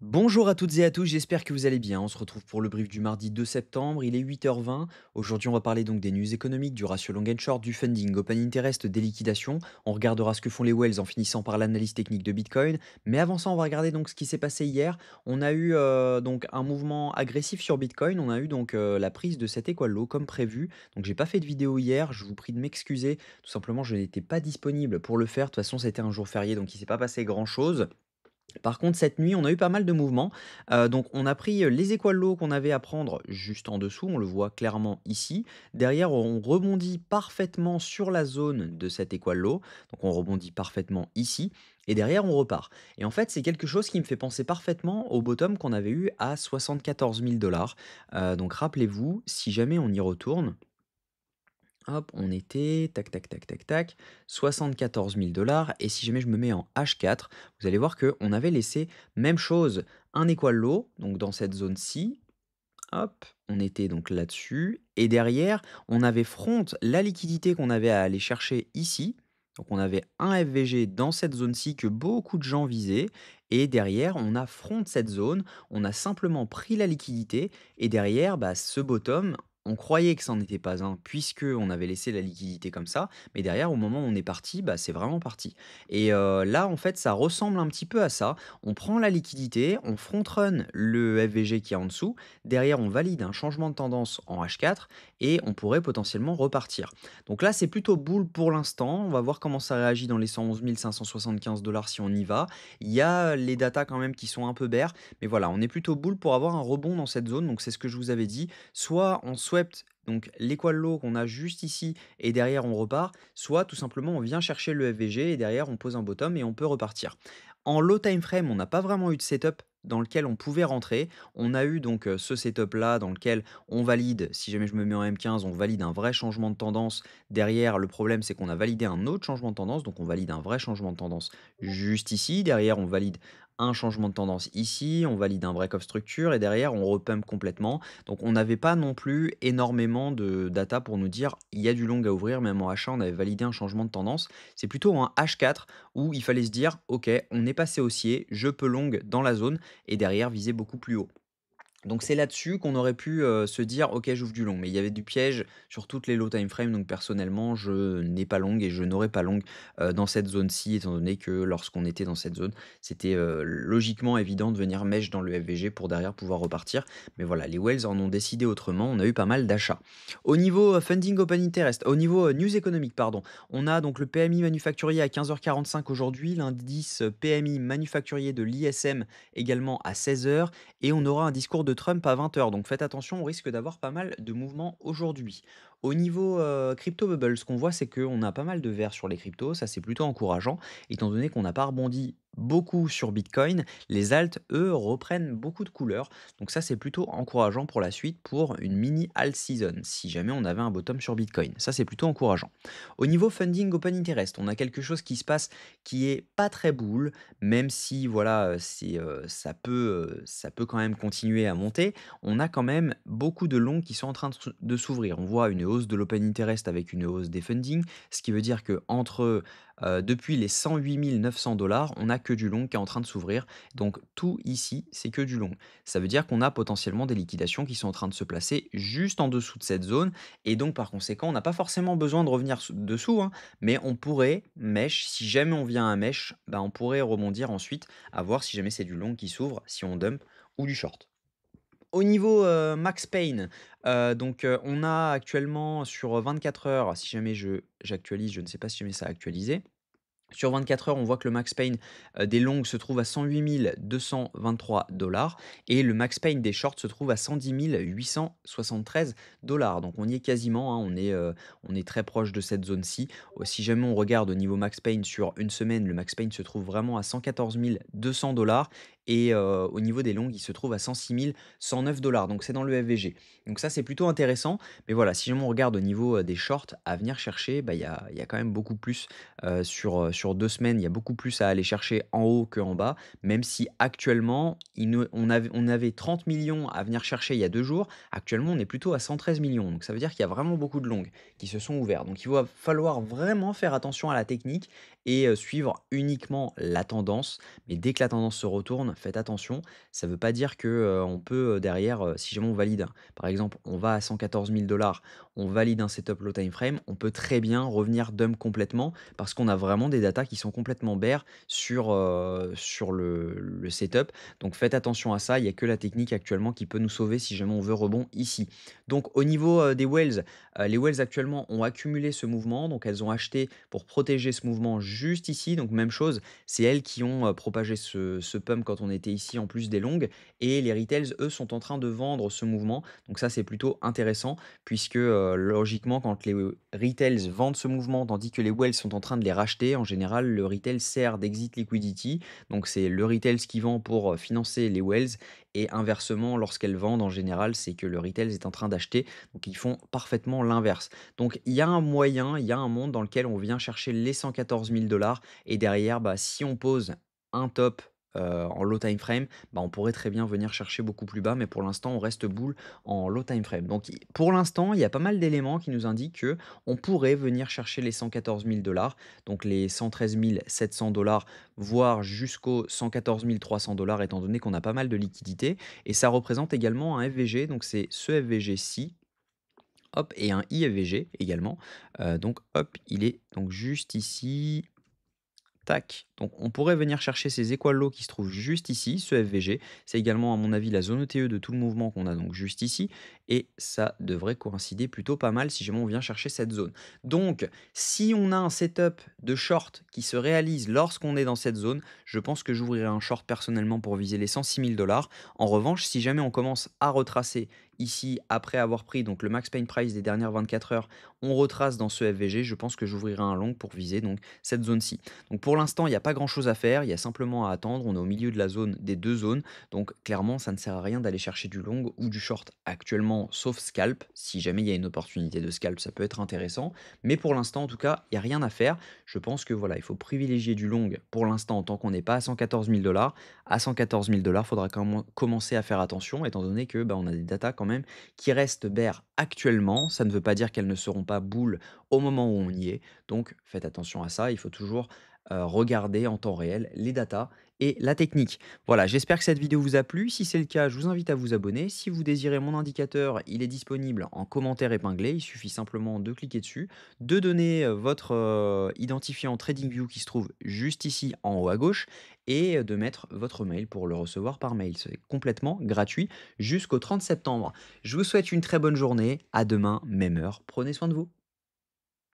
Bonjour à toutes et à tous, j'espère que vous allez bien. On se retrouve pour le brief du mardi 2 septembre, il est 8h20. Aujourd'hui, on va parler donc des news économiques, du ratio long and short, du funding, open interest, des liquidations. On regardera ce que font les whales en finissant par l'analyse technique de Bitcoin. Mais avant ça, on va regarder donc ce qui s'est passé hier. On a eu donc un mouvement agressif sur Bitcoin. On a eu donc la prise de cet équal low comme prévu. Donc j'ai pas fait de vidéo hier, je vous prie de m'excuser. Tout simplement, je n'étais pas disponible pour le faire. De toute façon, c'était un jour férié, donc il s'est pas passé grand-chose. Par contre, cette nuit, on a eu pas mal de mouvements. Donc on a pris, les équal lows qu'on avait à prendre juste en dessous, on le voit clairement ici. Derrière, on rebondit parfaitement sur la zone de cet équal low, donc on rebondit parfaitement ici et derrière on repart. Et en fait, c'est quelque chose qui me fait penser parfaitement au bottom qu'on avait eu à 74 000 Donc rappelez-vous, si jamais on y retourne. Hop, on était tac, tac, tac, tac, tac, 74 000 et si jamais je me mets en H4, vous allez voir qu'on avait laissé même chose, un equal low, donc dans cette zone-ci. Hop, on était donc là-dessus et derrière, on avait front la liquidité qu'on avait à aller chercher ici. Donc on avait un FVG dans cette zone-ci que beaucoup de gens visaient et derrière, on a front cette zone, on a simplement pris la liquidité et derrière, bah, ce bottom, on croyait que ça n'en était pas un puisque on avait laissé la liquidité comme ça, mais derrière, au moment où on est parti, bah, c'est vraiment parti. Et là, en fait, ça ressemble un petit peu à ça. On prend la liquidité, on front run le FVG qui est en dessous. Derrière, on valide un changement de tendance en H4 et on pourrait potentiellement repartir. Donc là, c'est plutôt bull pour l'instant. On va voir comment ça réagit dans les 111 575 si on y va. Il y a les datas quand même qui sont un peu bear, mais voilà, on est plutôt bull pour avoir un rebond dans cette zone. Donc c'est ce que je vous avais dit. Soit on swept donc l'équal low qu'on a juste ici et derrière on repart, soit tout simplement on vient chercher le FVG et derrière on pose un bottom et on peut repartir. En low time frame, on n'a pas vraiment eu de setup dans lequel on pouvait rentrer. On a eu donc ce setup-là dans lequel on valide, si jamais je me mets en M15, on valide un vrai changement de tendance. Derrière, le problème, c'est qu'on a validé un autre changement de tendance, donc on valide un vrai changement de tendance juste ici. Derrière, on valide un changement de tendance ici, on valide un break of structure et derrière, on repump complètement. Donc on n'avait pas non plus énormément de data pour nous dire il y a du long à ouvrir, même en H1, on avait validé un changement de tendance. C'est plutôt un H4 où il fallait se dire ok, on est passé haussier, je peux long dans la zone et derrière viser beaucoup plus haut. Donc c'est là-dessus qu'on aurait pu, se dire: «OK, j'ouvre du long», mais il y avait du piège sur toutes les low time frame, donc personnellement, je n'ai pas long et je n'aurai pas long, dans cette zone-ci, étant donné que lorsqu'on était dans cette zone, c'était, logiquement évident de venir mèche dans le FVG pour derrière pouvoir repartir. Mais voilà, les whales en ont décidé autrement, on a eu pas mal d'achats. Au niveau, funding open interest, au niveau, news économique, pardon, on a donc le PMI manufacturier à 15h45 aujourd'hui, l'indice, PMI manufacturier de l'ISM également à 16h et on aura un discours de Trump à 20h. Donc faites attention, on risque d'avoir pas mal de mouvements aujourd'hui. Au niveau crypto bubble, ce qu'on voit, c'est qu'on a pas mal de verts sur les cryptos. Ça, c'est plutôt encourageant, étant donné qu'on n'a pas rebondi beaucoup sur Bitcoin. Les alts, eux, reprennent beaucoup de couleurs. Donc ça, c'est plutôt encourageant pour la suite pour une mini alt season, si jamais on avait un bottom sur Bitcoin. Ça, c'est plutôt encourageant. Au niveau funding open interest, on a quelque chose qui se passe qui est pas très bull, même si voilà, ça peut quand même continuer à monter, on a quand même beaucoup de longs qui sont en train de s'ouvrir. On voit une hausse de l'open interest avec une hausse des funding, ce qui veut dire qu'entre, depuis les 108 900 on a que du long qui est en train de s'ouvrir. Donc tout ici, c'est que du long. Ça veut dire qu'on a potentiellement des liquidations qui sont en train de se placer juste en dessous de cette zone et donc par conséquent, on n'a pas forcément besoin de revenir dessous, hein, mais on pourrait mèche, si jamais on vient à mèche, bah, on pourrait rebondir ensuite à voir si jamais c'est du long qui s'ouvre, si on dump ou du short. Au niveau, max pain, on a actuellement sur 24 heures, si jamais j'actualise, je ne sais pas si jamais ça a actualisé. Sur 24 heures, on voit que le max pain, des longues se trouve à 108 223 et le max pain des shorts se trouve à 110 873. Donc on y est quasiment, hein, on est très proche de cette zone-ci. Si jamais on regarde au niveau max pain sur une semaine, le max pain se trouve vraiment à 114 200 et au niveau des longues, il se trouve à 106 109 donc c'est dans le FVG. Donc ça, c'est plutôt intéressant, mais voilà, si jamais on regarde au niveau, des shorts à venir chercher, bah, il y a quand même beaucoup plus sur 2 semaines, il y a beaucoup plus à aller chercher en haut qu'en bas, même si actuellement, on avait 30 millions à venir chercher il y a 2 jours. Actuellement, on est plutôt à 113 millions. Donc ça veut dire qu'il y a vraiment beaucoup de longues qui se sont ouverts. Donc il va falloir vraiment faire attention à la technique et suivre uniquement la tendance. Mais dès que la tendance se retourne, faites attention, ça ne veut pas dire que, on peut, derrière, si jamais on valide, par exemple, on va à 114 000 on valide un setup low time frame, on peut très bien revenir dump complètement parce qu'on a vraiment des datas qui sont complètement bare sur le setup. Donc faites attention à ça, il y a que la technique actuellement qui peut nous sauver si jamais on veut rebond ici. Donc au niveau, des whales, les whales actuellement ont accumulé ce mouvement, donc elles ont acheté pour protéger ce mouvement juste ici, donc même chose, c'est elles qui ont, propagé ce pump quand on était ici en plus des longues et les retails, eux, sont en train de vendre ce mouvement. Donc ça, c'est plutôt intéressant puisque, logiquement, quand les retails vendent ce mouvement tandis que les whales sont en train de les racheter, en général, le retail sert d'exit liquidity. Donc c'est le retail qui vend pour, financer les whales et inversement, lorsqu'elles vendent, en général, c'est que le retail est en train d'acheter. Donc ils font parfaitement l'inverse. Donc il y a un moyen, il y a un monde dans lequel on vient chercher les 114 000 et derrière, bah, si on pose un top, en low time frame, bah, on pourrait très bien venir chercher beaucoup plus bas, mais pour l'instant, on reste bull en low time frame. Donc pour l'instant, il y a pas mal d'éléments qui nous indiquent que on pourrait venir chercher les 114 000 donc les 113 700 voire jusqu'aux 114 300 étant donné qu'on a pas mal de liquidités et ça représente également un FVG, donc c'est ce FVG-ci. Hop et un IFVG également, donc hop, il est donc juste ici, tac. Donc on pourrait venir chercher ces équal lows qui se trouvent juste ici, ce FVG. C'est également à mon avis la zone ETE de tout le mouvement qu'on a donc juste ici et ça devrait coïncider plutôt pas mal si jamais on vient chercher cette zone. Donc si on a un setup de short qui se réalise lorsqu'on est dans cette zone, je pense que j'ouvrirai un short personnellement pour viser les 106 000 $. En revanche, si jamais on commence à retracer ici après avoir pris donc le max pain price des dernières 24 heures, on retrace dans ce FVG, je pense que j'ouvrirai un long pour viser donc cette zone-ci. Donc pour l'instant, il n'y a pas grand-chose à faire, il y a simplement à attendre. On est au milieu de la zone des deux zones, donc clairement, ça ne sert à rien d'aller chercher du long ou du short actuellement, sauf scalp. Si jamais il y a une opportunité de scalp, ça peut être intéressant. Mais pour l'instant, en tout cas, il n'y a rien à faire. Je pense que voilà, il faut privilégier du long pour l'instant tant qu'on n'est pas à 114 000 $. À 114 000 $, il faudra quand même commencer à faire attention, étant donné que bah, on a des datas quand même qui restent bear actuellement. Ça ne veut pas dire qu'elles ne seront pas bull au moment où on y est. Donc faites attention à ça. Il faut toujours regarder en temps réel les datas et la technique. Voilà, j'espère que cette vidéo vous a plu. Si c'est le cas, je vous invite à vous abonner. Si vous désirez mon indicateur, il est disponible en commentaire épinglé. Il suffit simplement de cliquer dessus, de donner votre identifiant TradingView qui se trouve juste ici en haut à gauche et de mettre votre mail pour le recevoir par mail. C'est complètement gratuit jusqu'au 30 septembre. Je vous souhaite une très bonne journée. À demain, même heure. Prenez soin de vous.